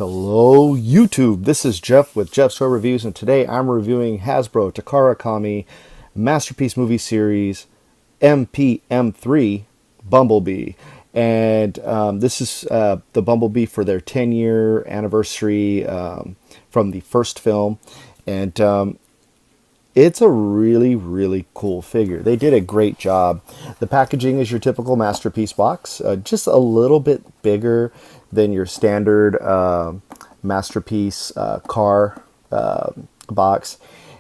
Hello YouTube, this is Jeff with Jeff's Toy Reviews, and today I'm reviewing Hasbro Takara Masterpiece Movie Series MPM-3 Bumblebee. And this is the Bumblebee for their 10-year anniversary from the first film. And it's a really cool figure. They did a great job. The packaging is your typical Masterpiece box, just a little bit bigger than your standard Masterpiece car box.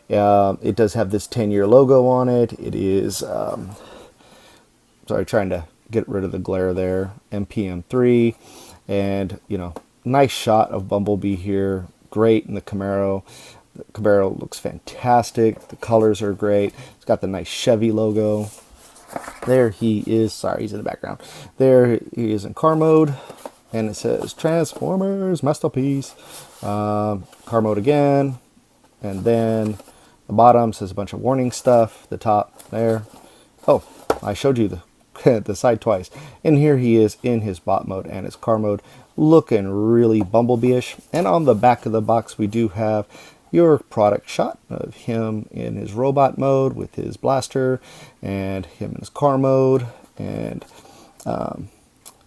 It does have this 10-year logo on it. It is, sorry, trying to get rid of the glare there, MPM-3. And, you know, nice shot of Bumblebee here. Great in the Camaro. The Camaro looks fantastic. The colors are great. It's got the nice Chevy logo. There he is. Sorry, he's in the background. There he is in car mode. And it says Transformers Masterpiece. Car mode again. And then the bottom says a bunch of warning stuff. The top there. Oh, I showed you the side twice. And here he is in his bot mode and his car mode, looking really Bumblebee-ish. And on the back of the box we do have your product shot of him in his robot mode with his blaster, and him in his car mode. And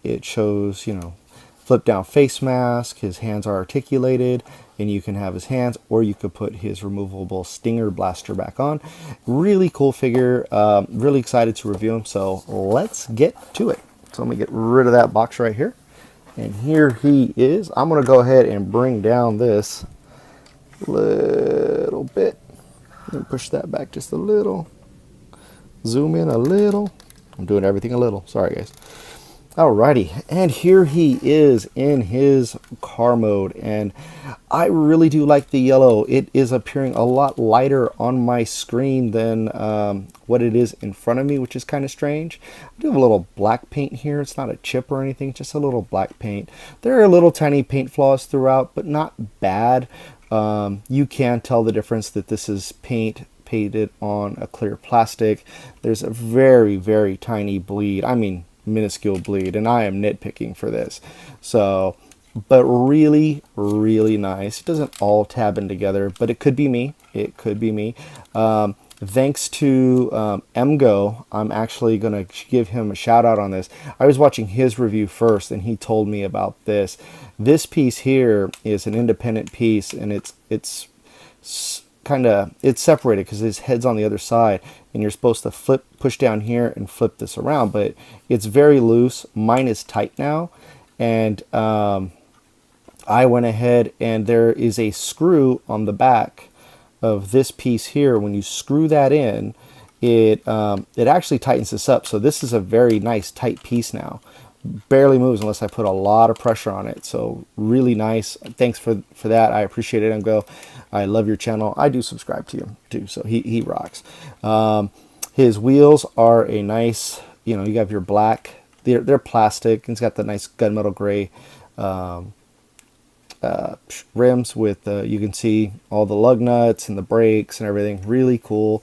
it shows, you know, flip down face mask. His hands are articulated, and you can have his hands, or you could put his removable Stinger blaster back on. Really cool figure. Really excited to review him, so let's get to it. So let me get rid of that box right here. And here he is. I'm going to go ahead and bring down this little bit. Let me push that back just a little. Zoom in a little. I'm doing everything a little. Sorry, guys. Alrighty, and here he is in his car mode, and I really do like the yellow. It is appearing a lot lighter on my screen than what it is in front of me, which is kind of strange. I do have a little black paint here. It's not a chip or anything, just a little black paint. There are little tiny paint flaws throughout, but not bad. You can tell the difference that this is painted on a clear plastic. There's a very tiny bleed. I mean, minuscule bleed, and I am nitpicking for this. So, but really nice. It doesn't all tab in together, but it could be me. It could be me. Thanks to MGO, I'm actually going to give him a shout out on this. I was watching his review first, and he told me about this. This piece here is an independent piece, and it's separated because his head's on the other side, and you're supposed to push down here and flip this around, but it's very loose. Mine is tight now, and I went ahead, and there is a screw on the back of this piece here. When you screw that in, it actually tightens this up. So this is a very nice tight piece now. Barely moves unless I put a lot of pressure on it. So really nice. Thanks for that. I appreciate it, MGO. I love your channel. I do subscribe to you too, so he rocks. His wheels are a nice, you know, you have your black, they're plastic, and it's got the nice gunmetal gray rims with you can see all the lug nuts and the brakes and everything. Really cool.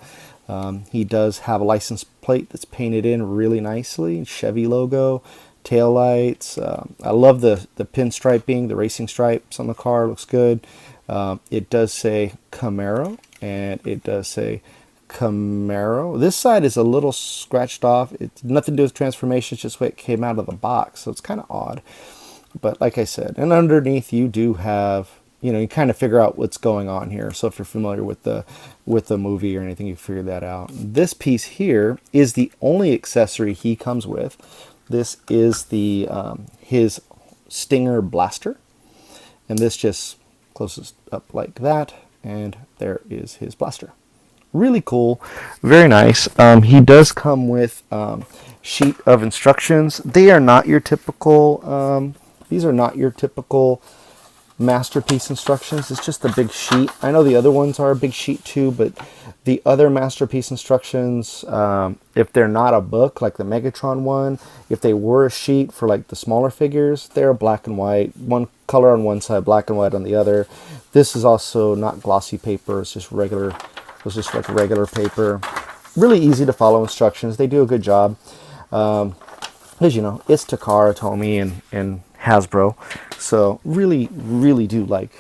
He does have a license plate that's painted in really nicely. Chevy logo. Tail lights. I love the pinstriping, the racing stripes on the car. Looks good. It does say Camaro, and it does say Camaro. This side is a little scratched off. It's nothing to do with transformation. It's just the way it came out of the box, so it's kind of odd. But like I said, and underneath you do have, you know, you kind of figure out what's going on here. So if you're familiar with the movie or anything, you figure that out. This piece here is the only accessory he comes with. This is the his Stinger blaster, and this just closes up like that, and there is his blaster. Really cool, very nice. He does come with sheet of instructions. They are not your typical. These are not your typical Masterpiece instructions. It's just a big sheet. I know the other ones are a big sheet too, but the other Masterpiece instructions, if they're not a book like the Megatron one, if they were a sheet for like the smaller figures, they're black and white, one color on one side, black and white on the other. This is also not glossy paper. It's just regular. It's just like regular paper. Really easy to follow instructions. They do a good job. As you know, it's Takara, Tomy, and Hasbro. So really, really do like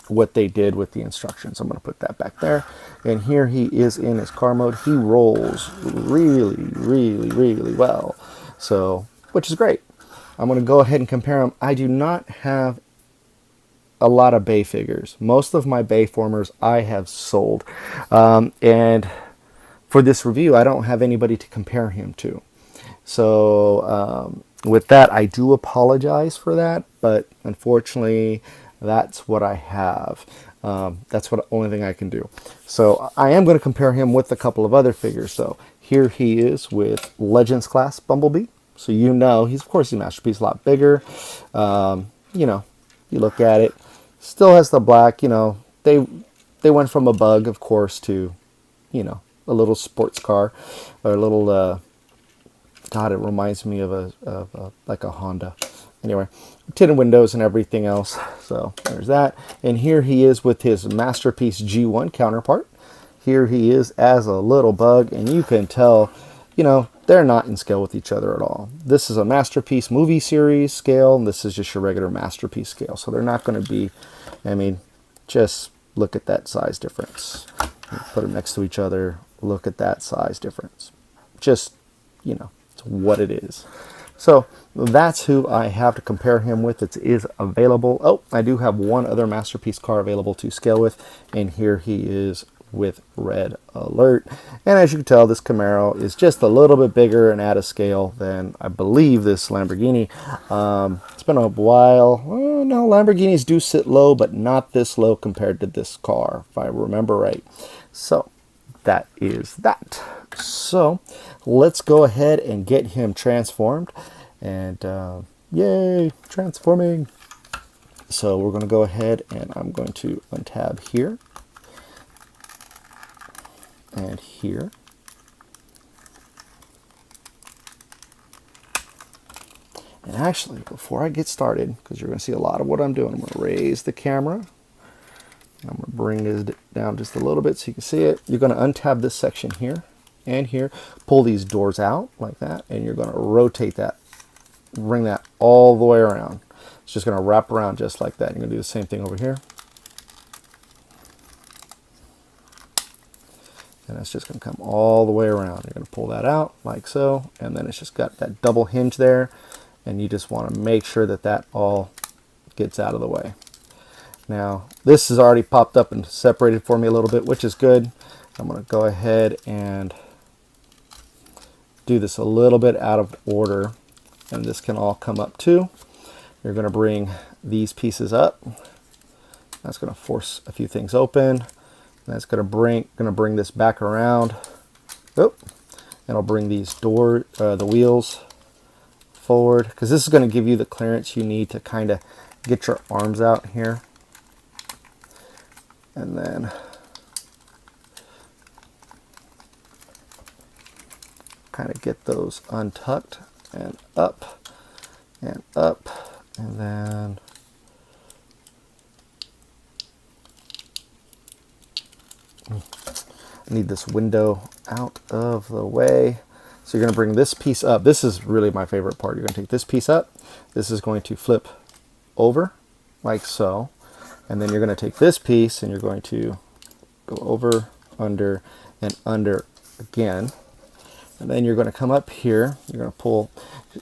what they did with the instructions. I'm going to put that back there. And here he is in his car mode. He rolls really, really, really well. So, which is great. I'm going to go ahead and compare them. I do not have a lot of Bay figures. Most of my Bay formers I have sold. And for this review, I don't have anybody to compare him to. So with that, I do apologize for that, but unfortunately, that's what I have. That's what only thing I can do. So I am going to compare him with a couple of other figures. So here he is with Legends class Bumblebee. So you know, he's of course a masterpiece, a lot bigger. You know, you look at it, still has the black. You know, they went from a bug, of course, to, you know, a little sports car, or a little. God, it reminds me of a like a Honda. Anyway, tinted windows and everything else. So there's that. And here he is with his Masterpiece G1 counterpart. Here he is as a little bug, and you can tell, you know, they're not in scale with each other at all. This is a Masterpiece movie series scale, and this is just your regular Masterpiece scale. So they're not going to be, I mean, just look at that size difference. Put them next to each other. Look at that size difference. Just, you know, it's what it is. So that's who I have to compare him with. It is available. Oh, I do have one other Masterpiece car available to scale with, and here he is with Red Alert. And as you can tell, this Camaro is just a little bit bigger and out of scale than I believe this Lamborghini. It's been a while. Oh, no, Lamborghinis do sit low, but not this low compared to this car, if I remember right. So that is that. So let's go ahead and get him transformed. And yay, transforming. So we're going to go ahead and I'm going to untab here and here. And actually, before I get started, because you're going to see a lot of what I'm doing, I'm going to raise the camera. I'm going to bring this down just a little bit so you can see it. You're going to untab this section here and here. Pull these doors out like that, and you're going to rotate that. Bring that all the way around. It's just going to wrap around just like that. You're going to do the same thing over here. And it's just going to come all the way around. You're going to pull that out like so, and then it's just got that double hinge there, and you just want to make sure that that all gets out of the way. Now, this has already popped up and separated for me a little bit, which is good. I'm going to go ahead and do this a little bit out of order, and this can all come up too. You're going to bring these pieces up. That's going to force a few things open. That's going to bring this back around. Oop. And I'll bring these the wheels forward, because this is going to give you the clearance you need to kind of get your arms out here. And then kind of get those untucked and up and up, and then I need this window out of the way. So you're going to bring this piece up. This is really my favorite part. You're going to take this piece up. This is going to flip over like so. And then you're going to take this piece and you're going to go over, under, and under again. And then you're going to come up here. You're going to pull,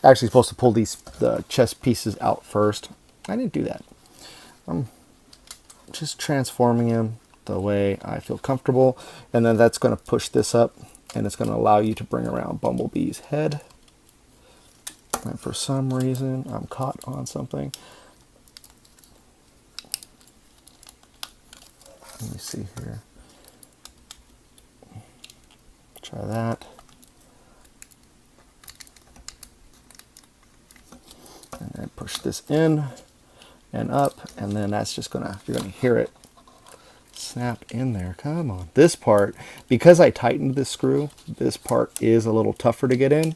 actually supposed to pull the chest pieces out first. I didn't do that. I'm just transforming him the way I feel comfortable. And then that's going to push this up, and it's going to allow you to bring around Bumblebee's head. And for some reason, I'm caught on something. Let me see here. Try that. And then push this in and up, and then that's just you're gonna hear it snap in there. Come on. This part, because I tightened this screw, this part is a little tougher to get in,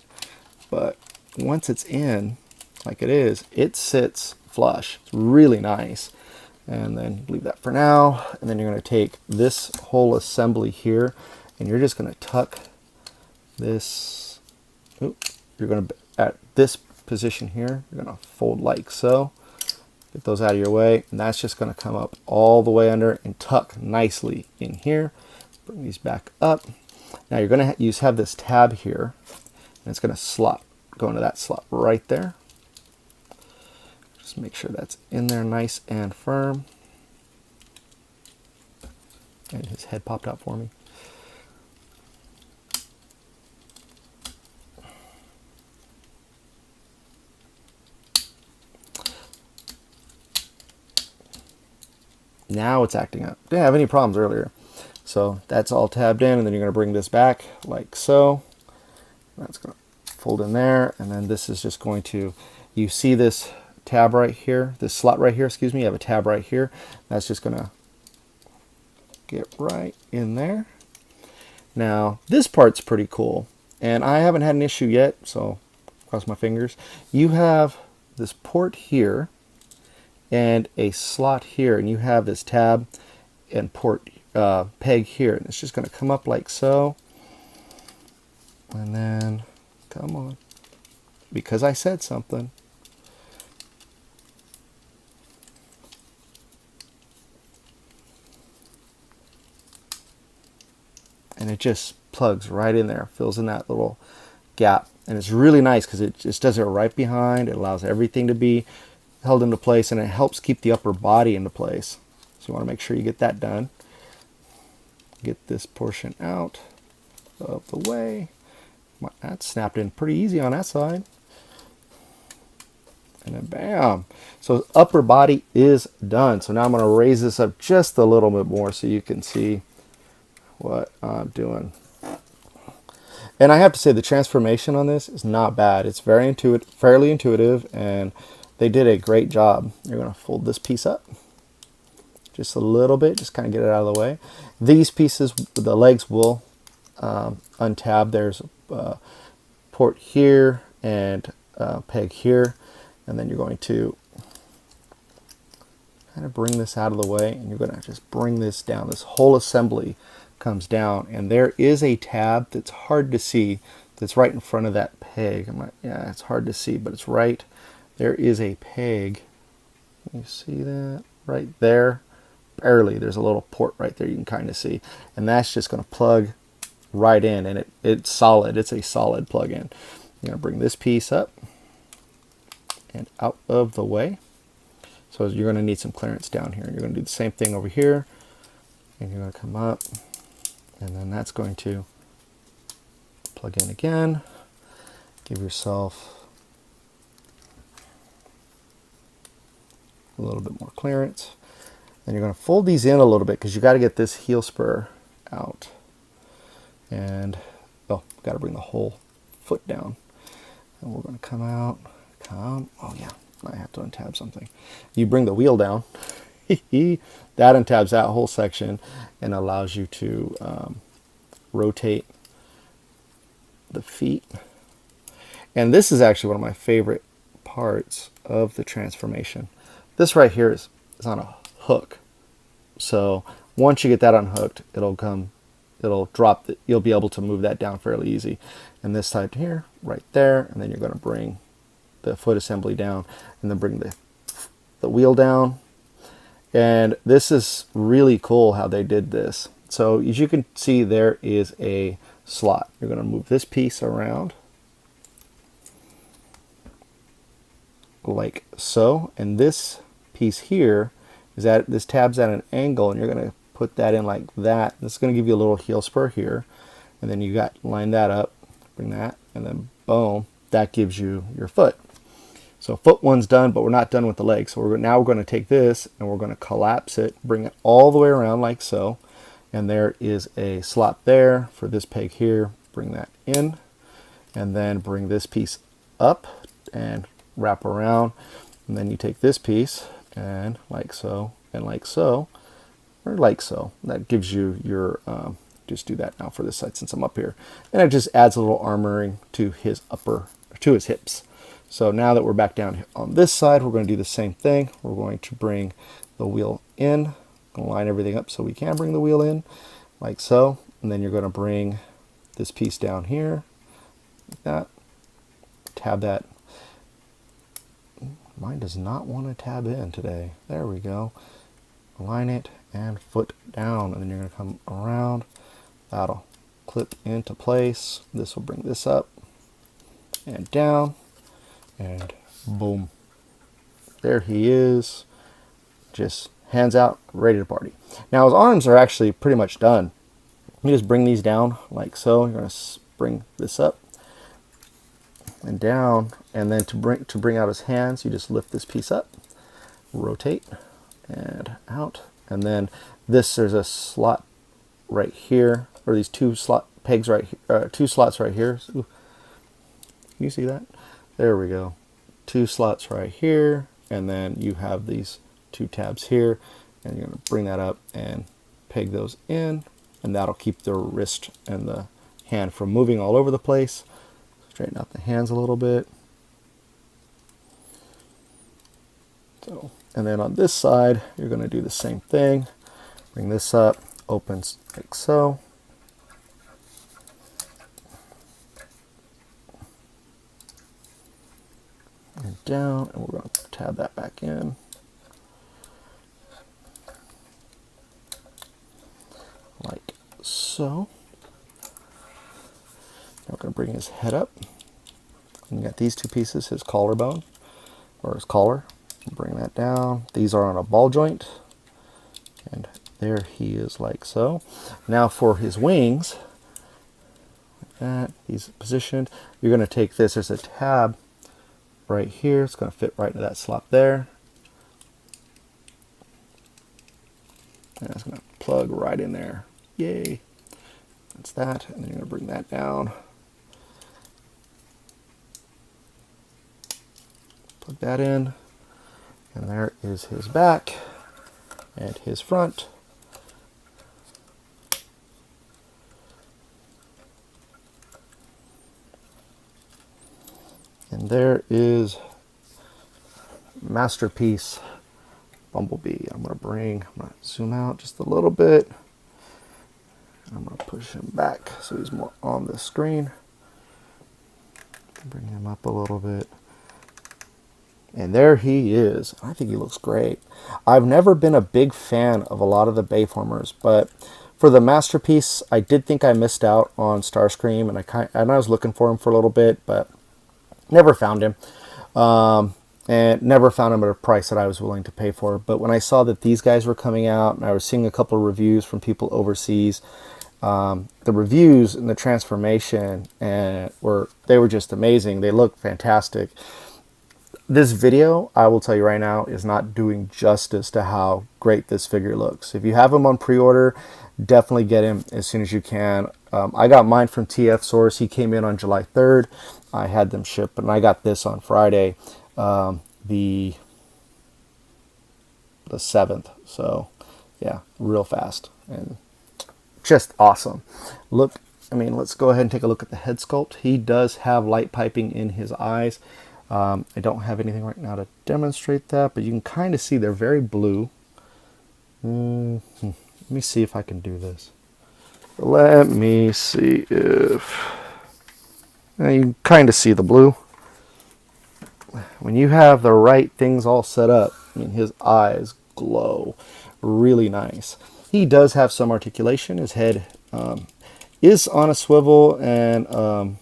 but once it's in, like it is, it sits flush. It's really nice. And then leave that for now. And then you're going to take this whole assembly here, and you're just going to tuck this. You're going to at this position here, you're going to fold like so. Get those out of your way, and that's just going to come up all the way under and tuck nicely in here. Bring these back up. Now you're going to have this tab here, and it's going to slot, go into that slot right there. Just make sure that's in there nice and firm. And his head popped out for me. Now it's acting up. Didn't have any problems earlier. So that's all tabbed in, and then you're going to bring this back like so. That's going to fold in there, and then this is just going to, you see this tab right here, this slot right here, excuse me, you have a tab right here. That's just going to get right in there. Now this part's pretty cool, and I haven't had an issue yet, so cross my fingers. You have this port here and a slot here, and you have this tab and port peg here, and it's just going to come up like so, and then come on, because I said something. And it just plugs right in there, fills in that little gap, and it's really nice because it just does it right behind. It allows everything to be held into place, and it helps keep the upper body into place. So you want to make sure you get that done. Get this portion out of the way. That snapped in pretty easy on that side. And then bam. So upper body is done. So now I'm going to raise this up just a little bit more so you can see what I'm doing. And I have to say the transformation on this is not bad. It's very intuitive, fairly intuitive, and they did a great job. You're going to fold this piece up just a little bit, just kind of get it out of the way. These pieces, the legs will untab. There's a port here and a peg here, and then you're going to kind of bring this out of the way, and you're going to just bring this down. This whole assembly comes down, and there is a tab that's hard to see that's right in front of that peg. Yeah, it's hard to see, but it's right there. Is a peg. You see that right there? Barely. There's a little port right there you can kind of see, and that's just going to plug right in, and it's solid. It's a solid plug-in. You're going to bring this piece up and out of the way. So you're going to need some clearance down here. You're going to do the same thing over here, and you're going to come up, and then that's going to plug in again. Give yourself a little bit more clearance. Then you're going to fold these in a little bit because you got to get this heel spur out. And, oh, got to bring the whole foot down. And we're going to come out. Oh yeah, I have to untab something. You bring the wheel down. That untabs that whole section and allows you to rotate the feet. And this is actually one of my favorite parts of the transformation. This right here is on a hook. So once you get that unhooked, it'll drop, you'll be able to move that down fairly easy. And this side here, right there, and then you're going to bring the foot assembly down, and then bring the wheel down. And this is really cool how they did this. So as you can see, there is a slot. You're going to move this piece around like so, and this piece here is at this tab's at an angle, and you're going to put that in like that. This is going to give you a little heel spur here, and then you got line that up, bring that, and then boom, that gives you your foot. So foot one's done, but we're not done with the leg. So now we're going to take this and we're going to collapse it, bring it all the way around like so, and there is a slot there for this peg here. Bring that in, and then bring this piece up and wrap around, and then you take this piece and like so, and like so, or like so. That gives you your, just do that now for this side since I'm up here. And it just adds a little armoring to his hips. So now that we're back down on this side, we're going to do the same thing. We're going to bring the wheel in, line everything up so we can bring the wheel in, like so. And then you're going to bring this piece down here, like that, tab that Mine does not want to tab in today. There we go. Align it and foot down, and then you're going to come around. That'll clip into place. This will bring this up and down, and boom. There he is, just hands out, ready to party. Now his arms are actually pretty much done. You just bring these down like so. You're going to bring this up and down, and then to bring out his hands, you just lift this piece up, rotate, and out. And then there's a slot right here, or these two slot pegs right here, two slots right here. Ooh. Can you see that? There we go. Two slots right here, and then you have these two tabs here, and you're going to bring that up and peg those in, and that'll keep the wrist and the hand from moving all over the place. Straighten out the hands a little bit. So, and then on this side, you're going to do the same thing. Bring this up, opens like so. And down, and we're going to tab that back in. Like so. Now we're going to bring his head up. And you got these two pieces, his collarbone, or his collar. Bring that down. These are on a ball joint. And there he is like so. Now for his wings, like that, he's positioned. You're going to take this, there's a tab right here. It's going to fit right into that slot there. And it's going to plug right in there. Yay. That's that. And then you're going to bring that down. Plug that in. And there is his back and his front. And there is Masterpiece Bumblebee. I'm going to zoom out just a little bit. I'm going to push him back so he's more on the screen. Bring him up a little bit. And there he is. I think he looks great. I've never been a big fan of a lot of the Bayformers, but for the Masterpiece, I did think I missed out on Starscream, and I was looking for him for a little bit, but never found him. And never found him at a price that I was willing to pay for. But when I saw that these guys were coming out, and I was seeing a couple of reviews from people overseas, the reviews and the transformation they were just amazing. They look fantastic. This video, I will tell you right now, is not doing justice to how great this figure looks. If you have him on pre-order, definitely get him as soon as you can. I got mine from TF Source. He came in on July 3rd. I had them shipped, and I got this on Friday, the 7th. So, yeah, real fast and just awesome. Look, I mean, let's go ahead and take a look at the head sculpt. He does have light piping in his eyes. I don't have anything right now to demonstrate that, but you can kind of see they're very blue. Let me see if I can do this. Let me see if... Now you can kind of see the blue. When you have the right things all set up, I mean, his eyes glow really nice. He does have some articulation. His head is on a swivel and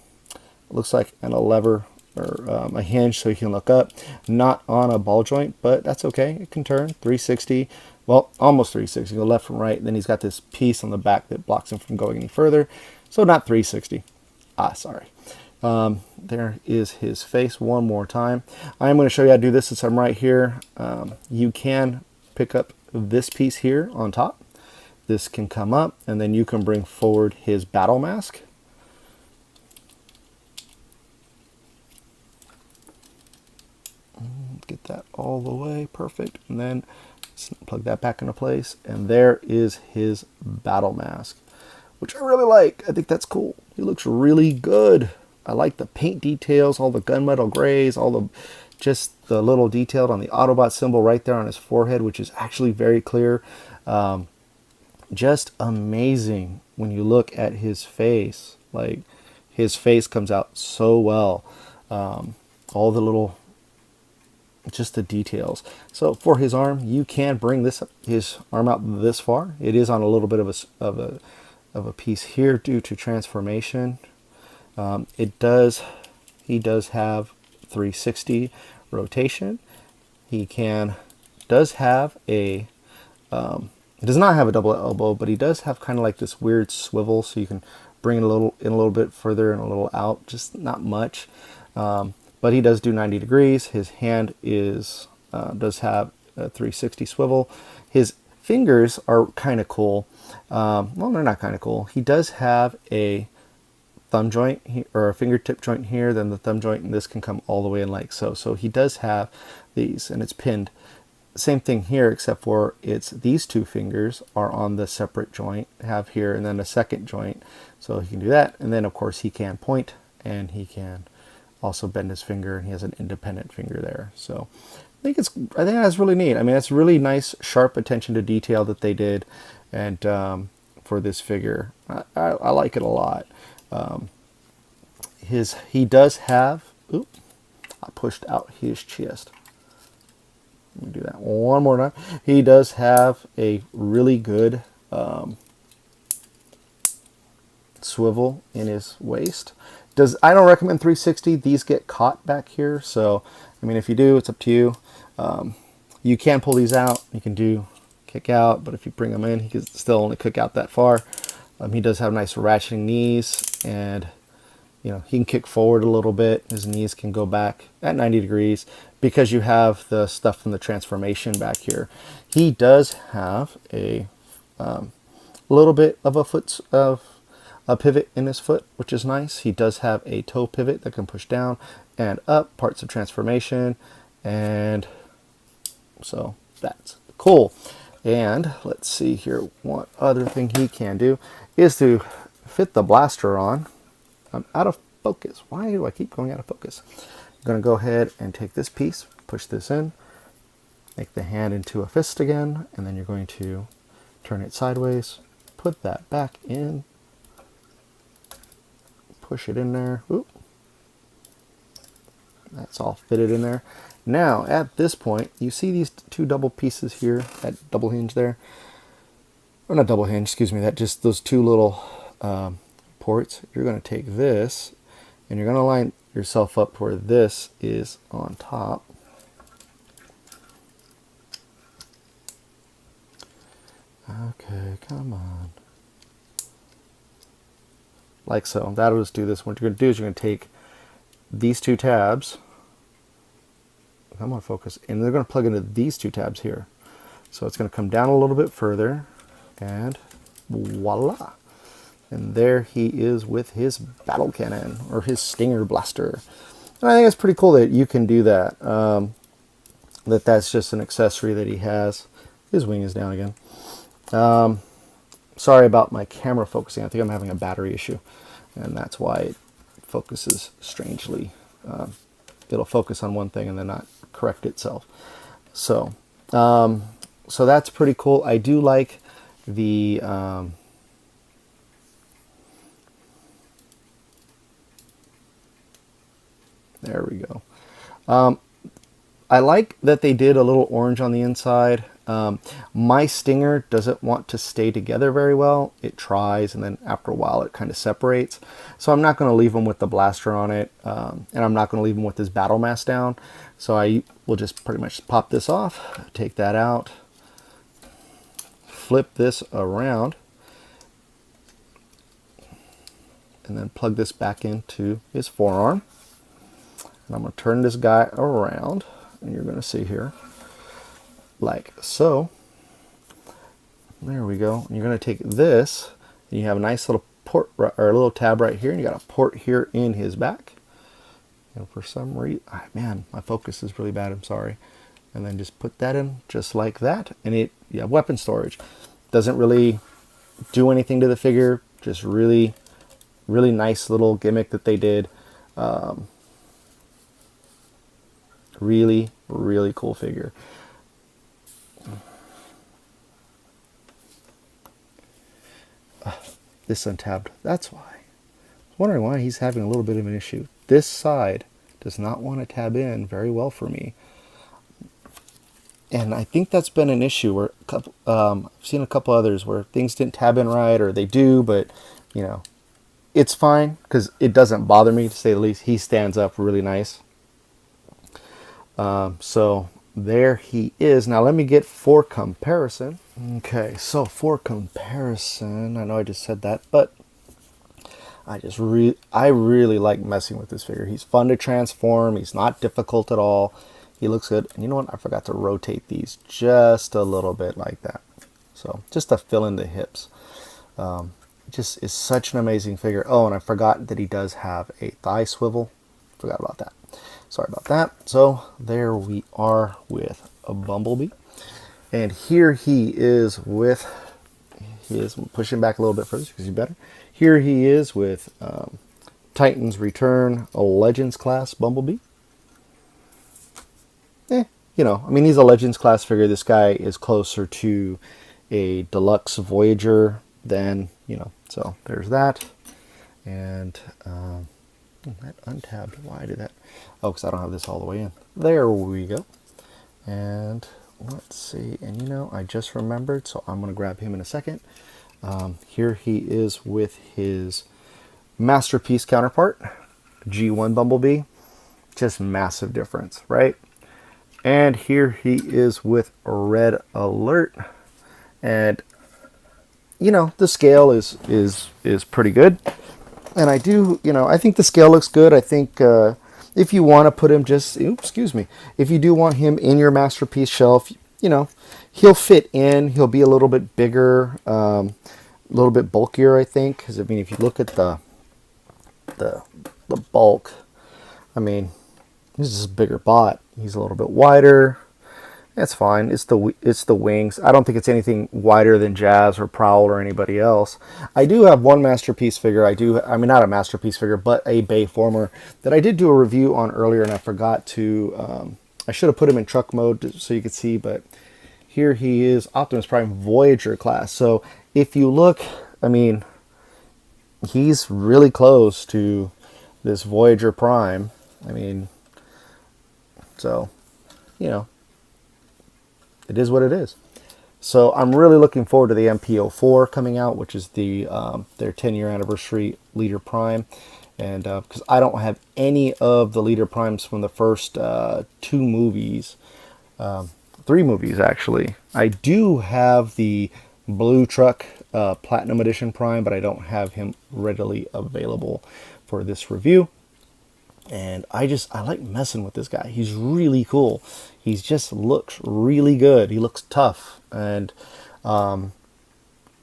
looks like a lever or a hinge so he can look up. Not on a ball joint, but that's okay. It can turn 360. Well, almost 360. Go left and right. And then he's got this piece on the back that blocks him from going any further. So not 360. Sorry. There is his face one more time. I'm going to show you how to do this since I'm right here. You can pick up this piece here on top. This can come up, and then you can bring forward his battle mask. Get that all the way, perfect. And then plug that back into place, and there is his battle mask, which I really like. I think that's cool. He looks really good. I like the paint details, all the gunmetal grays, just the little detail on the Autobot symbol right there on his forehead, which is actually very clear. Just amazing when you look at his face. Like, his face comes out so well. All the little just the details. So for his arm, you can bring his arm out this far. It is on a little bit of a piece here due to transformation. He does have 360 rotation. He does have a he does not have a double elbow, but he does have kind of like this weird swivel, so you can bring it a little bit further and a little out, just not much. But he does do 90 degrees. His hand does have a 360 swivel. His fingers are kind of cool. Well, they're not kind of cool. He does have a thumb joint or a fingertip joint here, then the thumb joint, and this can come all the way in like so. So he does have these, and it's pinned. Same thing here, except for these two fingers are on the separate joint, have here, and then a second joint. So he can do that, and then of course he can point, and he can also bend his finger, and he has an independent finger there. So I think that's really neat. I mean, it's really nice, sharp attention to detail that they did, and for this figure, I like it a lot. He does have. Oop! I pushed out his chest. Let me do that one more time. He does have a really good swivel in his waist. I don't recommend 360. These get caught back here, so I mean, if you do, it's up to you. You can pull these out. You can do kick out, but if you bring them in, he can still only kick out that far. He does have nice ratcheting knees, and he can kick forward a little bit. His knees can go back at 90 degrees because you have the stuff from the transformation back here. He does have a little bit of a pivot in his foot, which is nice. He does have a toe pivot that can push down and up, parts of transformation, and so that's cool. And let's see here, one other thing he can do is to fit the blaster on. I'm out of focus. Why do I keep going out of focus? I'm going to go ahead and take this piece, push this in, make the hand into a fist again, and then you're going to turn it sideways, put that back in, push it in there. Oop. That's all fitted in there. Now, at this point, you see these two double pieces here, that double hinge there, or not double hinge, excuse me, that just those two little ports. You're going to take this, and you're going to line yourself up where this is on top. Okay, come on. Like so. That'll just do this. What you're going to do is you're going to take these two tabs. I'm going to focus, and they're going to plug into these two tabs here. So it's going to come down a little bit further, and voila. And there he is with his battle cannon, or his Stinger blaster. And I think it's pretty cool that you can do that. That's just an accessory that he has. His wing is down again. Sorry about my camera focusing. I think I'm having a battery issue, and that's why it focuses strangely. It'll focus on one thing and then not correct itself. So that's pretty cool. I do like the there we go. I like that they did a little orange on the inside. My Stinger doesn't want to stay together very well. It tries, and then after a while it kind of separates. So I'm not going to leave him with the blaster on it, and I'm not going to leave him with his battle mask down. So I will just pretty much pop this off, take that out, flip this around, and then plug this back into his forearm. And I'm going to turn this guy around, and you're going to see here, like so. There we go. And you're going to take this, and you have a nice little port, or a little tab right here, and you got a port here in his back. And for some reason, man, my focus is really bad. I'm sorry. And then just put that in just like that, and you have weapon storage. Doesn't really do anything to the figure. Just really, really nice little gimmick that they did. Really, really cool figure. This untabbed. That's why. I was wondering why he's having a little bit of an issue. This side does not want to tab in very well for me. And I think that's been an issue where I've seen a couple others where things didn't tab in right, or they do, but you know, it's fine because it doesn't bother me, to say the least. He stands up really nice. So there he is. Now let me get for comparison. Okay, so for comparison, I know I just said that, but I really like messing with this figure. He's fun to transform. He's not difficult at all. He looks good. And you know what? I forgot to rotate these just a little bit like that. So just to fill in the hips. Just is such an amazing figure. Oh, and I forgot that he does have a thigh swivel. Forgot about that. Sorry about that. So there we are with a Bumblebee. And here he is with, he is pushing back a little bit further because he's better. Here he is with Titans Return, a Legends class Bumblebee. You know, I mean, he's a Legends class figure. This guy is closer to a deluxe Voyager than, you know, so there's that. And that untabbed, why did that? Oh, because I don't have this all the way in. There we go. And let's see, and you know, I just remembered, so I'm going to grab him in a second. Here he is with his Masterpiece counterpart, G1 Bumblebee. Just massive difference, right? And here he is with Red Alert. And, you know, the scale is pretty good. And I do, you know, I think the scale looks good. I think if you want to put him just, excuse me, if you do want him in your Masterpiece shelf, you know, he'll fit in. He'll be a little bit bigger, a little bit bulkier, I think. Because, I mean, if you look at the bulk, I mean, this is a bigger bot. He's a little bit wider. That's fine. It's the wings. I don't think it's anything wider than Jazz or Prowl or anybody else. I do have one Masterpiece figure. I mean, not a Masterpiece figure, but a Bayformer that I did do a review on earlier, and I forgot to. I should have put him in truck mode so you could see, but here he is, Optimus Prime Voyager class. So if you look, I mean, he's really close to this Voyager Prime. I mean, so, you know, it is what it is. So I'm really looking forward to the MPO-4 coming out, which is the their 10-year anniversary Leader Prime. And because I don't have any of the Leader Primes from the first 2 movies, 3 movies actually. I do have the Blue Truck Platinum Edition Prime, but I don't have him readily available for this review. And I like messing with this guy. He's really cool. He just looks really good. He looks tough. And I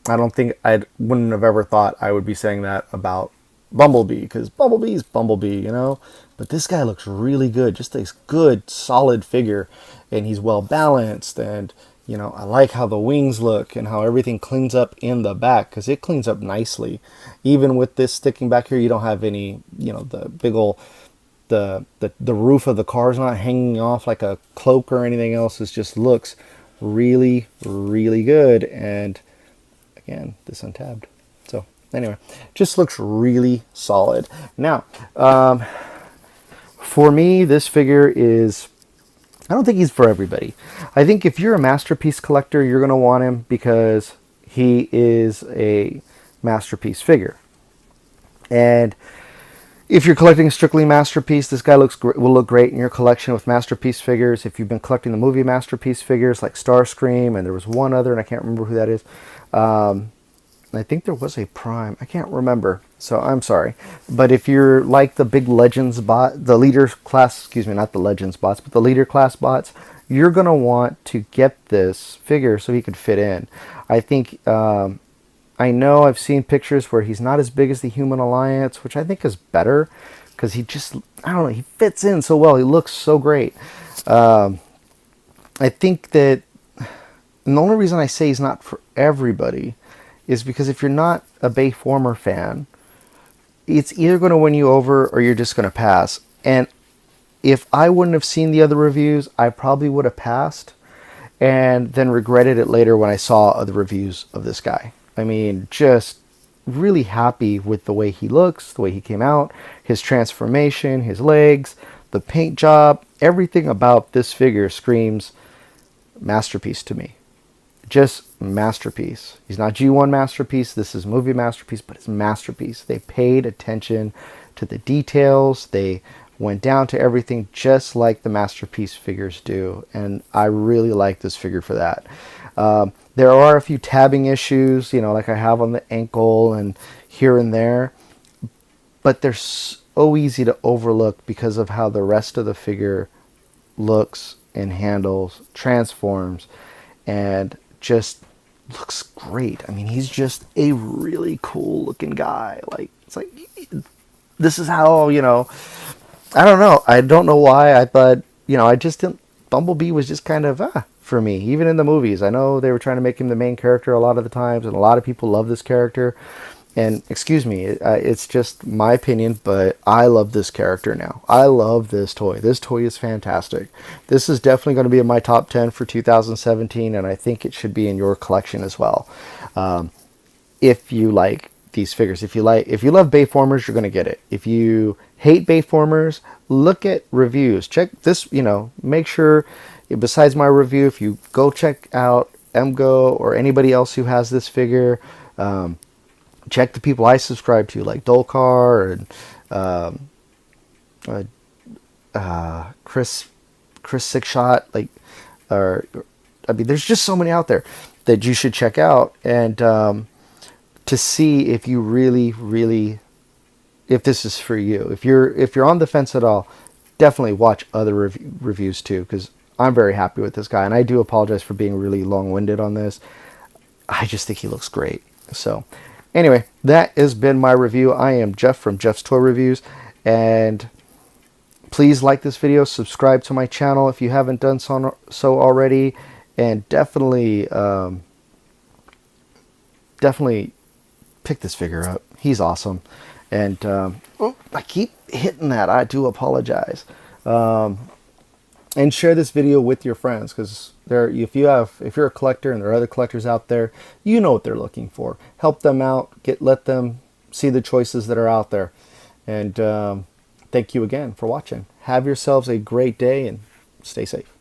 don't think wouldn't have ever thought I would be saying that about Bumblebee, because Bumblebee's Bumblebee, you know. But this guy looks really good. Just a good, solid figure. And he's well balanced. And, you know, I like how the wings look and how everything cleans up in the back, because it cleans up nicely. Even with this sticking back here, you don't have any, you know, the big old... The roof of the car is not hanging off like a cloak or anything else. It just looks really, really good. And again, this untabbed. So anyway, just looks really solid. Now, for me, this figure is, I don't think he's for everybody. I think if you're a Masterpiece collector, you're going to want him because he is a Masterpiece figure. And if you're collecting strictly Masterpiece, this guy will look great in your collection with Masterpiece figures. If you've been collecting the movie Masterpiece figures like Starscream, and there was one other, and I can't remember who that is. I think there was a Prime. I can't remember, so I'm sorry. But if you're like the big Legends bot, the Leader class, excuse me, not the Legends bots, but the Leader class bots, you're going to want to get this figure so he could fit in. I think... I know I've seen pictures where he's not as big as the Human Alliance, which I think is better because he just, I don't know, he fits in so well. He looks so great. I think that, and the only reason I say he's not for everybody is because if you're not a Bayformer fan, it's either going to win you over or you're just going to pass. And if I wouldn't have seen the other reviews, I probably would have passed and then regretted it later when I saw other reviews of this guy. I mean, just really happy with the way he looks, the way he came out, his transformation, his legs, the paint job, everything about this figure screams masterpiece to me. Just masterpiece. He's not G1 masterpiece. This is movie masterpiece, but it's masterpiece. They paid attention to the details. They went down to everything just like the masterpiece figures do, and I really like this figure for that. There are a few tabbing issues, like I have on the ankle and here and there, but they're so easy to overlook because of how the rest of the figure looks and handles, transforms, and just looks great. I mean, he's just a really cool looking guy. It's like, this is how, I don't know. I don't know why I thought, I just didn't, Bumblebee was just kind of, for me, even in the movies. I know they were trying to make him the main character a lot of the times, and a lot of people love this character. And excuse me, it's just my opinion, but I love this character now. I love this toy. This toy is fantastic. This is definitely going to be in my top 10 for 2017, and I think it should be in your collection as well. If you like these figures, if you love Bayformers, you're going to get it. If you hate Bayformers, look at reviews. Check this, make sure, besides my review, if you go check out MGO or anybody else who has this figure, check the people I subscribe to, like Dolcar and Chris Sixshot. There's just so many out there that you should check out, and to see if you really, if this is for you. If you're on the fence at all, definitely watch other reviews too, because I'm very happy with this guy, and I do apologize for being really long-winded on this. I just think he looks great. So anyway, that has been my review. I am Jeff from Jeff's Toy Reviews, and please like this video, subscribe to my channel if you haven't done so already, and definitely pick this figure up. He's awesome. And I keep hitting that. I do apologize. And share this video with your friends, because if you're a collector and there are other collectors out there, you know what they're looking for. Help them out. Let them see the choices that are out there. And thank you again for watching. Have yourselves a great day and stay safe.